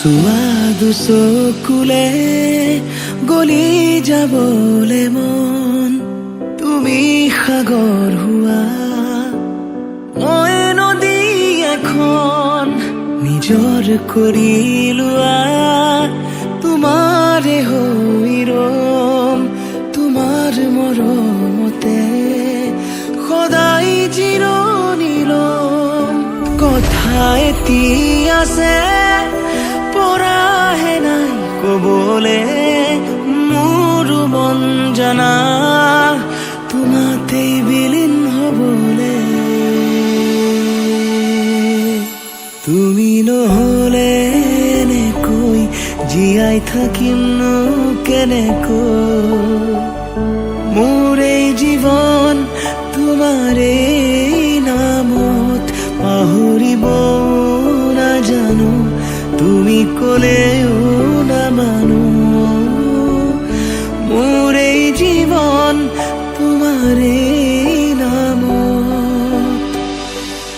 চুৱাদু চকুলে গলি যাবলে মন তুমি সাগৰ হোৱা মই নদী এখন নিজৰ কৰি লোৱা তোমাৰে হৈ ৰম তোমাৰ মৰমতে সদায় জিৰণি লম কথা এটি আছে পৰাহে নাই কবলে মোৰ মন জানা তোমাতেই বিলীন হবলে তুমি নহলে এনেকৈ জীয়াই থাকিমনো কেনেকৈ মোৰ এই জীৱন তোমাৰে নামত পাহৰিব নাজানো তুমি কলেও নামানো মোৰ এই জীৱন তোমাৰে